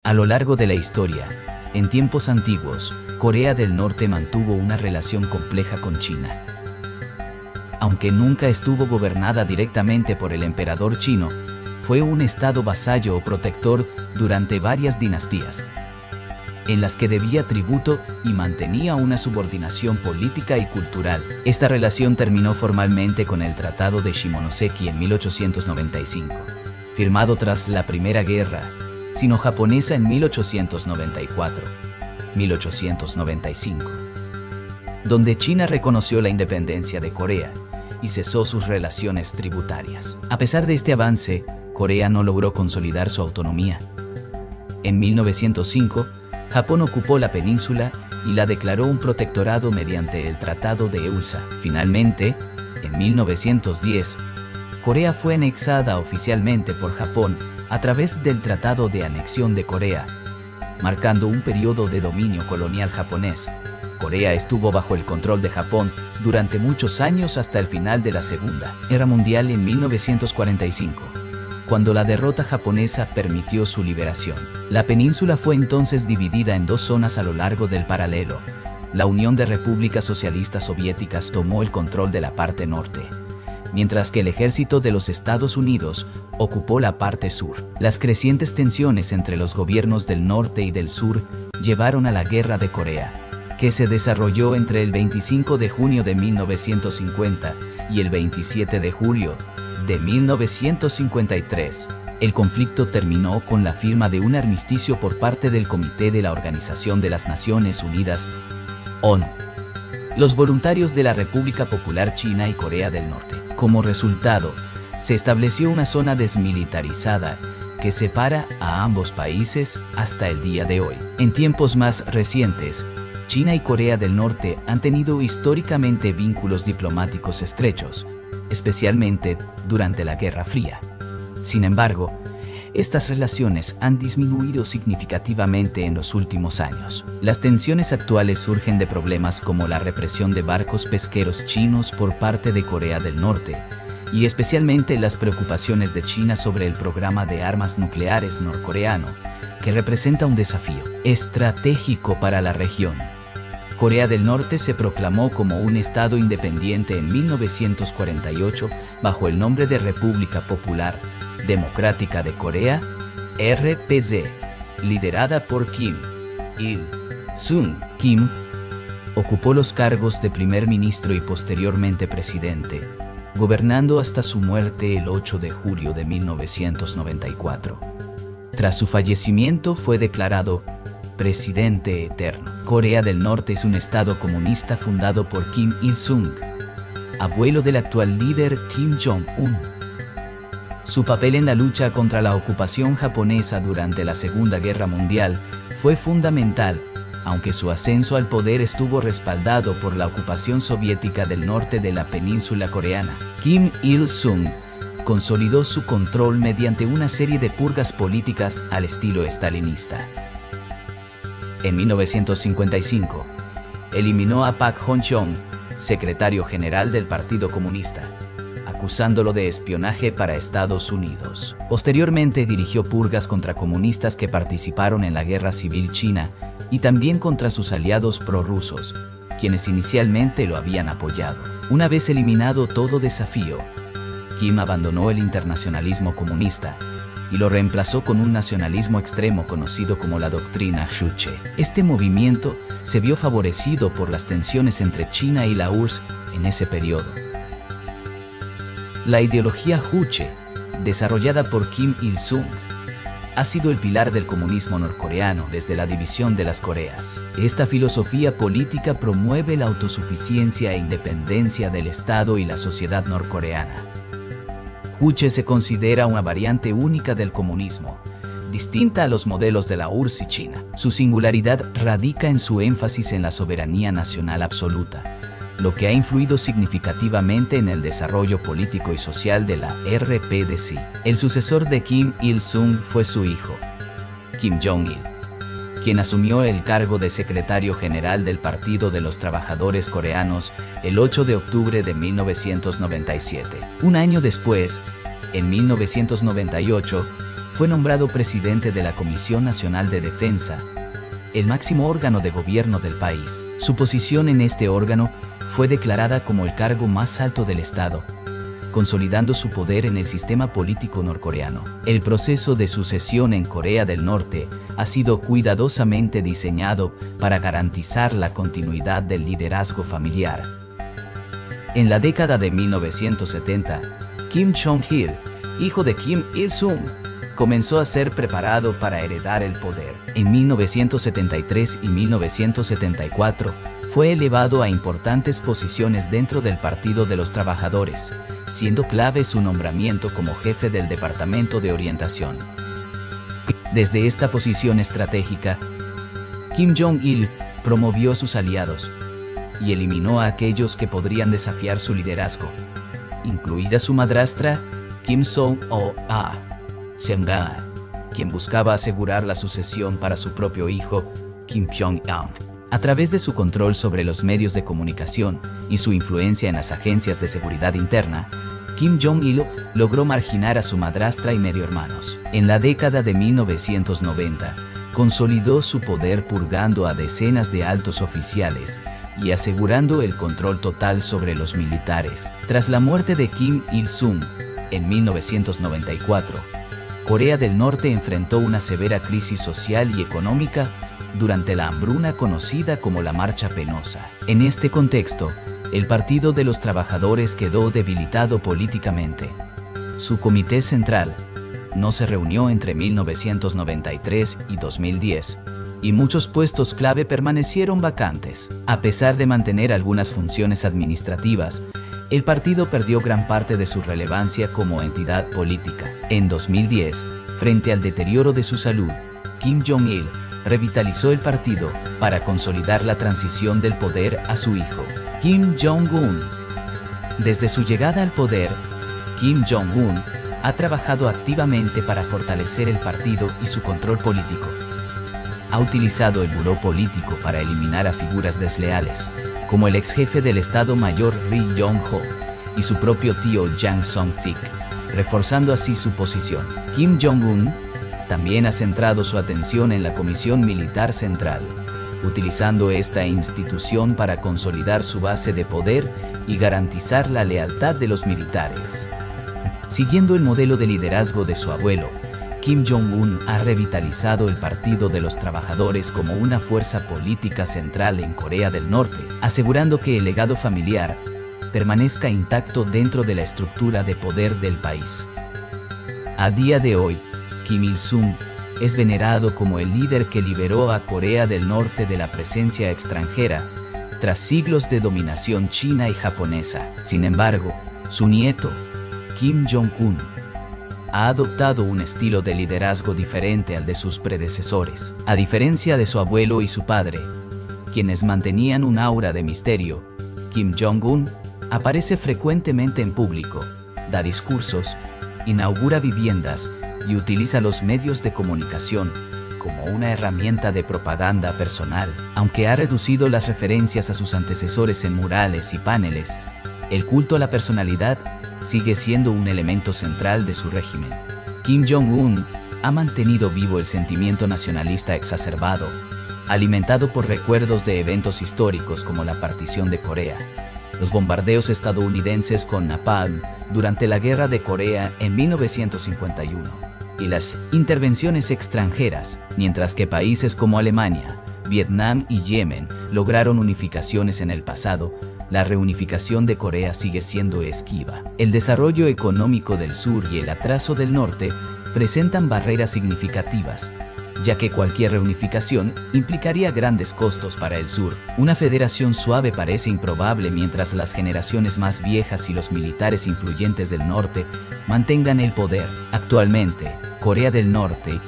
A lo largo de la historia, en tiempos antiguos, Corea del Norte mantuvo una relación compleja con China. Aunque nunca estuvo gobernada directamente por el emperador chino, fue un estado vasallo o protector durante varias dinastías, en las que debía tributo y mantenía una subordinación política y cultural. Esta relación terminó formalmente con el Tratado de Shimonoseki en 1895, firmado tras la Primera Guerra Sino-Japonesa en 1894-1895, donde China reconoció la independencia de Corea y cesó sus relaciones tributarias. A pesar de este avance, Corea no logró consolidar su autonomía. En 1905, Japón ocupó la península y la declaró un protectorado mediante el Tratado de Eulsa. Finalmente, en 1910, Corea fue anexada oficialmente por Japón a través del Tratado de Anexión de Corea, marcando un periodo de dominio colonial japonés. Corea estuvo bajo el control de Japón durante muchos años hasta el final de la Segunda Guerra Mundial en 1945. Cuando la derrota japonesa permitió su liberación. La península fue entonces dividida en dos zonas a lo largo del paralelo. La Unión de Repúblicas Socialistas Soviéticas tomó el control de la parte norte, mientras que el ejército de los Estados Unidos ocupó la parte sur. Las crecientes tensiones entre los gobiernos del norte y del sur llevaron a la Guerra de Corea, que se desarrolló entre el 25 de junio de 1950 y el 27 de julio de 1953, el conflicto terminó con la firma de un armisticio por parte del Comité de la Organización de las Naciones Unidas, ONU, los voluntarios de la República Popular China y Corea del Norte. Como resultado, se estableció una zona desmilitarizada que separa a ambos países hasta el día de hoy. En tiempos más recientes, China y Corea del Norte han tenido históricamente vínculos diplomáticos estrechos, especialmente durante la Guerra Fría. Sin embargo, estas relaciones han disminuido significativamente en los últimos años. Las tensiones actuales surgen de problemas como la represión de barcos pesqueros chinos por parte de Corea del Norte, y especialmente las preocupaciones de China sobre el programa de armas nucleares norcoreano, que representa un desafío estratégico para la región. Corea del Norte se proclamó como un estado independiente en 1948 bajo el nombre de República Popular Democrática de Corea, RPD, liderada por Kim Il-sung. Kim ocupó los cargos de primer ministro y posteriormente presidente, gobernando hasta su muerte el 8 de julio de 1994. Tras su fallecimiento fue declarado presidente eterno. Corea del Norte es un estado comunista fundado por Kim Il-sung, abuelo del actual líder Kim Jong-un. Su papel en la lucha contra la ocupación japonesa durante la Segunda Guerra Mundial fue fundamental, aunque su ascenso al poder estuvo respaldado por la ocupación soviética del norte de la península coreana. Kim Il-sung consolidó su control mediante una serie de purgas políticas al estilo estalinista. En 1955, eliminó a Pak Hon-chon, secretario general del Partido Comunista, acusándolo de espionaje para Estados Unidos. Posteriormente dirigió purgas contra comunistas que participaron en la Guerra Civil China y también contra sus aliados prorrusos, quienes inicialmente lo habían apoyado. Una vez eliminado todo desafío, Kim abandonó el internacionalismo comunista y lo reemplazó con un nacionalismo extremo conocido como la doctrina Juche. Este movimiento se vio favorecido por las tensiones entre China y la URSS en ese periodo. La ideología Juche, desarrollada por Kim Il-sung, ha sido el pilar del comunismo norcoreano desde la división de las Coreas. Esta filosofía política promueve la autosuficiencia e independencia del Estado y la sociedad norcoreana. Juche se considera una variante única del comunismo, distinta a los modelos de la URSS y China. Su singularidad radica en su énfasis en la soberanía nacional absoluta, lo que ha influido significativamente en el desarrollo político y social de la RPDC. El sucesor de Kim Il-sung fue su hijo, Kim Jong-il, quien asumió el cargo de secretario general del Partido de los Trabajadores Coreanos el 8 de octubre de 1997. Un año después, en 1998, fue nombrado presidente de la Comisión Nacional de Defensa, el máximo órgano de gobierno del país. Su posición en este órgano fue declarada como el cargo más alto del Estado, consolidando su poder en el sistema político norcoreano. El proceso de sucesión en Corea del Norte ha sido cuidadosamente diseñado para garantizar la continuidad del liderazgo familiar. En la década de 1970, Kim Jong-il, hijo de Kim Il-sung, comenzó a ser preparado para heredar el poder. En 1973 y 1974, fue elevado a importantes posiciones dentro del Partido de los Trabajadores, siendo clave su nombramiento como jefe del Departamento de Orientación. Desde esta posición estratégica, Kim Jong-il promovió a sus aliados y eliminó a aquellos que podrían desafiar su liderazgo, incluida su madrastra, Kim Song-a, quien buscaba asegurar la sucesión para su propio hijo, Kim Jong-un. A través de su control sobre los medios de comunicación y su influencia en las agencias de seguridad interna, Kim Jong-il logró marginar a su madrastra y medio hermanos. En la década de 1990, consolidó su poder purgando a decenas de altos oficiales y asegurando el control total sobre los militares. Tras la muerte de Kim Il-sung, en 1994, Corea del Norte enfrentó una severa crisis social y económica durante la hambruna conocida como la Marcha Penosa. En este contexto, el Partido de los Trabajadores quedó debilitado políticamente. Su comité central no se reunió entre 1993 y 2010, y muchos puestos clave permanecieron vacantes. A pesar de mantener algunas funciones administrativas, el partido perdió gran parte de su relevancia como entidad política. En 2010, frente al deterioro de su salud, Kim Jong-il revitalizó el partido para consolidar la transición del poder a su hijo, Kim Jong-un. Desde su llegada al poder, Kim Jong-un ha trabajado activamente para fortalecer el partido y su control político. Ha utilizado el buró político para eliminar a figuras desleales, como el ex jefe del Estado Mayor Ri Yong-ho y su propio tío Jang Song-sik, reforzando así su posición. Kim Jong-un también ha centrado su atención en la Comisión Militar Central, utilizando esta institución para consolidar su base de poder y garantizar la lealtad de los militares. Siguiendo el modelo de liderazgo de su abuelo, Kim Jong-un ha revitalizado el Partido de los Trabajadores como una fuerza política central en Corea del Norte, asegurando que el legado familiar permanezca intacto dentro de la estructura de poder del país. A día de hoy, Kim Il-sung es venerado como el líder que liberó a Corea del Norte de la presencia extranjera tras siglos de dominación china y japonesa. Sin embargo, su nieto, Kim Jong-un, ha adoptado un estilo de liderazgo diferente al de sus predecesores. A diferencia de su abuelo y su padre, quienes mantenían un aura de misterio, Kim Jong-un aparece frecuentemente en público, da discursos, inaugura viviendas y utiliza los medios de comunicación como una herramienta de propaganda personal. Aunque ha reducido las referencias a sus antecesores en murales y paneles, el culto a la personalidad sigue siendo un elemento central de su régimen. Kim Jong-un ha mantenido vivo el sentimiento nacionalista exacerbado, alimentado por recuerdos de eventos históricos como la partición de Corea, los bombardeos estadounidenses con napalm durante la Guerra de Corea en 1951, y las intervenciones extranjeras, mientras que países como Alemania, Vietnam y Yemen lograron unificaciones en el pasado. La reunificación de Corea sigue siendo esquiva. El desarrollo económico del sur y el atraso del norte presentan barreras significativas, ya que cualquier reunificación implicaría grandes costos para el sur. Una federación suave parece improbable mientras las generaciones más viejas y los militares influyentes del norte mantengan el poder. Actualmente, Corea del Norte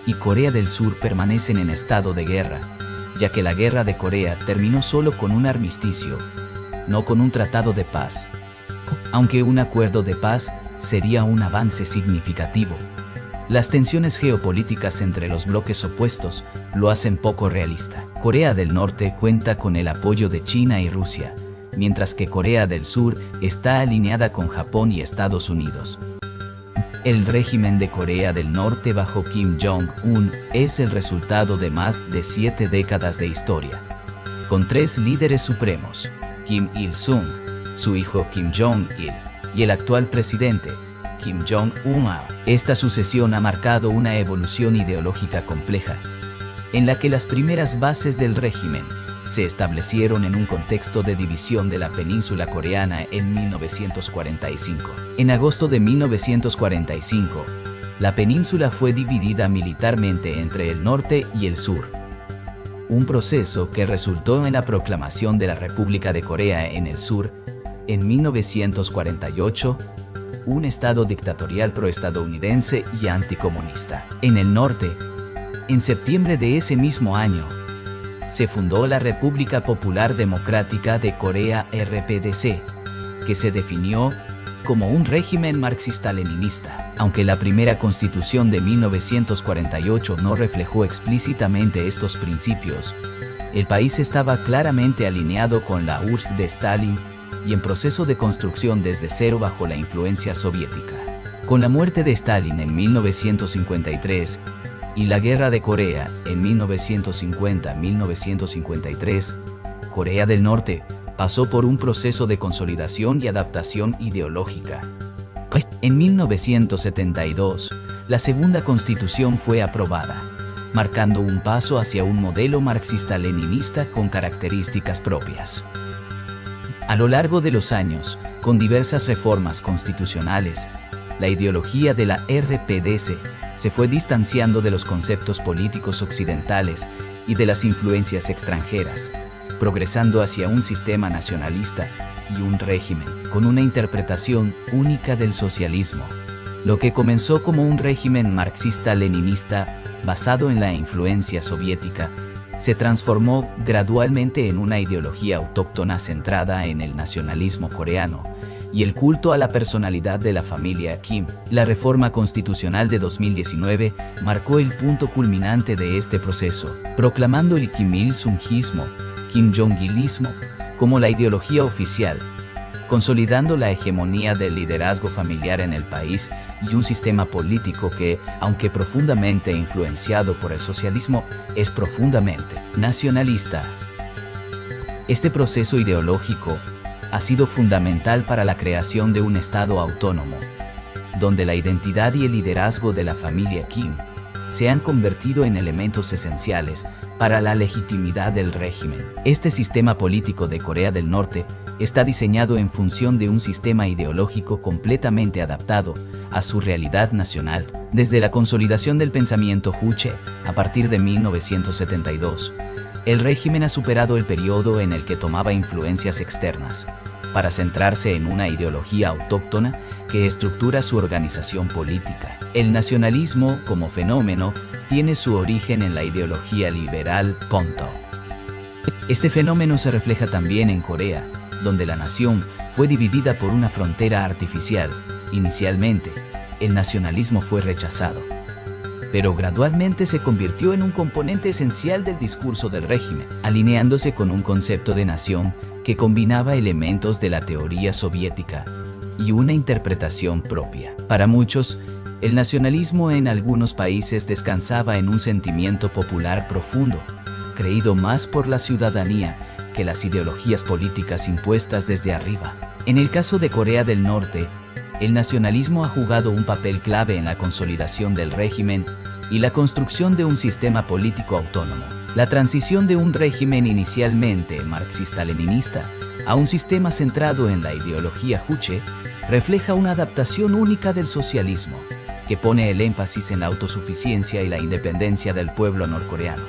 y Corea del Sur permanecen en estado de guerra, ya que la Guerra de Corea terminó solo con un armisticio, no con un tratado de paz, aunque un acuerdo de paz sería un avance significativo. Las tensiones geopolíticas entre los bloques opuestos lo hacen poco realista. Corea del Norte cuenta con el apoyo de China y Rusia, mientras que Corea del Sur está alineada con Japón y Estados Unidos. El régimen de Corea del Norte bajo Kim Jong-un es el resultado de más de 7 décadas de historia. Con 3 líderes supremos, Kim Il-sung, su hijo Kim Jong-il, y el actual presidente, Kim Jong-un. Esta sucesión ha marcado una evolución ideológica compleja, en la que las primeras bases del régimen se establecieron en un contexto de división de la península coreana en 1945. En agosto de 1945, la península fue dividida militarmente entre el norte y el sur. Un proceso que resultó en la proclamación de la República de Corea en el sur, en 1948, un estado dictatorial proestadounidense y anticomunista. En el norte, en septiembre de ese mismo año, se fundó la República Popular Democrática de Corea (RPDC), que se definió como un régimen marxista-leninista. Aunque la primera constitución de 1948 no reflejó explícitamente estos principios, el país estaba claramente alineado con la URSS de Stalin y en proceso de construcción desde cero bajo la influencia soviética. Con la muerte de Stalin en 1953 y la Guerra de Corea en 1950-1953, Corea del Norte pasó por un proceso de consolidación y adaptación ideológica. En 1972, la segunda constitución fue aprobada, marcando un paso hacia un modelo marxista-leninista con características propias. A lo largo de los años, con diversas reformas constitucionales, la ideología de la RPDC se fue distanciando de los conceptos políticos occidentales y de las influencias extranjeras, progresando hacia un sistema nacionalista y un régimen con una interpretación única del socialismo. Lo que comenzó como un régimen marxista-leninista basado en la influencia soviética, se transformó gradualmente en una ideología autóctona centrada en el nacionalismo coreano y el culto a la personalidad de la familia Kim. La reforma constitucional de 2019 marcó el punto culminante de este proceso, proclamando el Kim Il-sungismo, Kim Jong-ilismo, como la ideología oficial, consolidando la hegemonía del liderazgo familiar en el país y un sistema político que, aunque profundamente influenciado por el socialismo, es profundamente nacionalista. Este proceso ideológico ha sido fundamental para la creación de un Estado autónomo, donde la identidad y el liderazgo de la familia Kim se han convertido en elementos esenciales para la legitimidad del régimen. Este sistema político de Corea del Norte está diseñado en función de un sistema ideológico completamente adaptado a su realidad nacional. Desde la consolidación del pensamiento Juche, a partir de 1972, el régimen ha superado el periodo en el que tomaba influencias externas, para centrarse en una ideología autóctona que estructura su organización política. El nacionalismo, como fenómeno, tiene su origen en la ideología liberal. Este fenómeno se refleja también en Corea, donde la nación fue dividida por una frontera artificial. Inicialmente, el nacionalismo fue rechazado, pero gradualmente se convirtió en un componente esencial del discurso del régimen, alineándose con un concepto de nación que combinaba elementos de la teoría soviética y una interpretación propia. Para muchos, el nacionalismo en algunos países descansaba en un sentimiento popular profundo, creído más por la ciudadanía que las ideologías políticas impuestas desde arriba. En el caso de Corea del Norte, el nacionalismo ha jugado un papel clave en la consolidación del régimen y la construcción de un sistema político autónomo. La transición de un régimen inicialmente marxista-leninista a un sistema centrado en la ideología Juche refleja una adaptación única del socialismo, que pone el énfasis en la autosuficiencia y la independencia del pueblo norcoreano,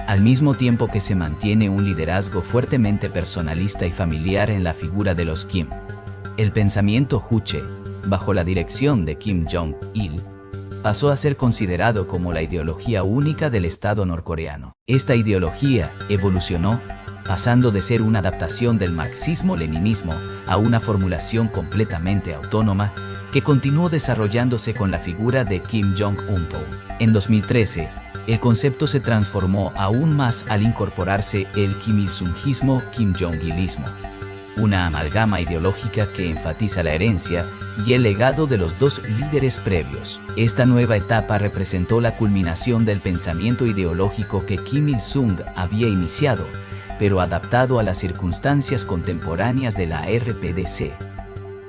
al mismo tiempo que se mantiene un liderazgo fuertemente personalista y familiar en la figura de los Kim. El pensamiento Juche, bajo la dirección de Kim Jong-il, pasó a ser considerado como la ideología única del Estado norcoreano. Esta ideología evolucionó, pasando de ser una adaptación del marxismo-leninismo a una formulación completamente autónoma que continuó desarrollándose con la figura de Kim Jong-un. En 2013, el concepto se transformó aún más al incorporarse el Kim Il-sungismo, Kim Jong-ilismo, una amalgama ideológica que enfatiza la herencia y el legado de los dos líderes previos. Esta nueva etapa representó la culminación del pensamiento ideológico que Kim Il-sung había iniciado, pero adaptado a las circunstancias contemporáneas de la RPDC.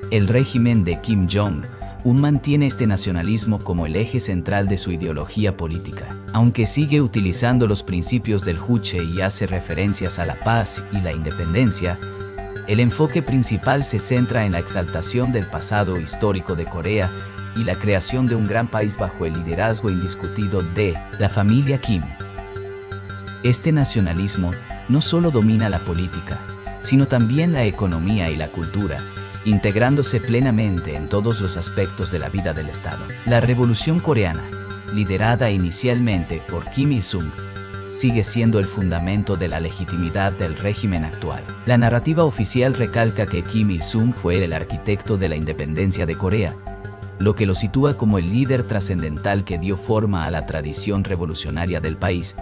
El régimen de Kim Jong-un mantiene este nacionalismo como el eje central de su ideología política, aunque sigue utilizando los principios del Juche y hace referencias a la paz y la independencia. El enfoque principal se centra en la exaltación del pasado histórico de Corea y la creación de un gran país bajo el liderazgo indiscutido de la familia Kim. Este nacionalismo no solo domina la política, sino también la economía y la cultura, integrándose plenamente en todos los aspectos de la vida del Estado. La Revolución Coreana, liderada inicialmente por Kim Il-sung, sigue siendo el fundamento de la legitimidad del régimen actual. La narrativa oficial recalca que Kim Il-sung fue el arquitecto de la independencia de Corea, lo que lo sitúa como el líder trascendental que dio forma a la tradición revolucionaria del país,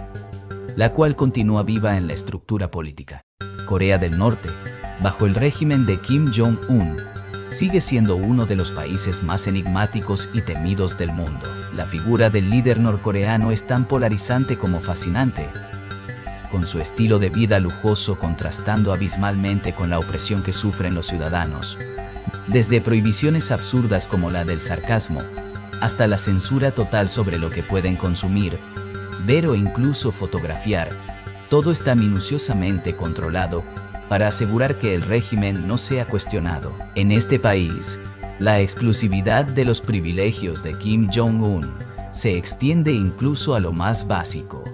la cual continúa viva en la estructura política. Corea del Norte, bajo el régimen de Kim Jong-un, sigue siendo uno de los países más enigmáticos y temidos del mundo. La figura del líder norcoreano es tan polarizante como fascinante, con su estilo de vida lujoso contrastando abismalmente con la opresión que sufren los ciudadanos. Desde prohibiciones absurdas como la del sarcasmo, hasta la censura total sobre lo que pueden consumir, ver o incluso fotografiar, todo está minuciosamente controlado para asegurar que el régimen no sea cuestionado. En este país, la exclusividad de los privilegios de Kim Jong-un se extiende incluso a lo más básico: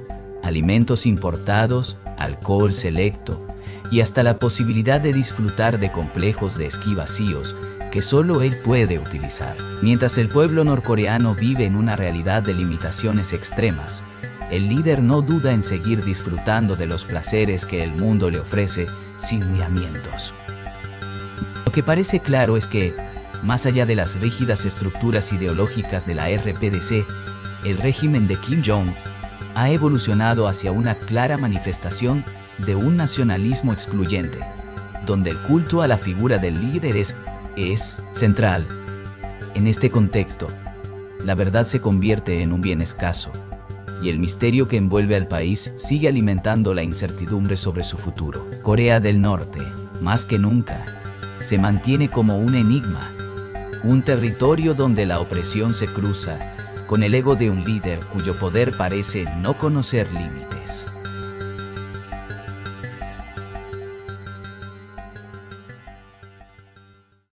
alimentos importados, alcohol selecto y hasta la posibilidad de disfrutar de complejos de esquí vacíos que solo él puede utilizar. Mientras el pueblo norcoreano vive en una realidad de limitaciones extremas, el líder no duda en seguir disfrutando de los placeres que el mundo le ofrece sin miramientos. Lo que parece claro es que, más allá de las rígidas estructuras ideológicas de la RPDC, el régimen de Kim Jong ha evolucionado hacia una clara manifestación de un nacionalismo excluyente, donde el culto a la figura del líder es central. En este contexto, la verdad se convierte en un bien escaso, y el misterio que envuelve al país sigue alimentando la incertidumbre sobre su futuro. Corea del Norte, más que nunca, se mantiene como un enigma, un territorio donde la opresión se cruza con el ego de un líder cuyo poder parece no conocer límites.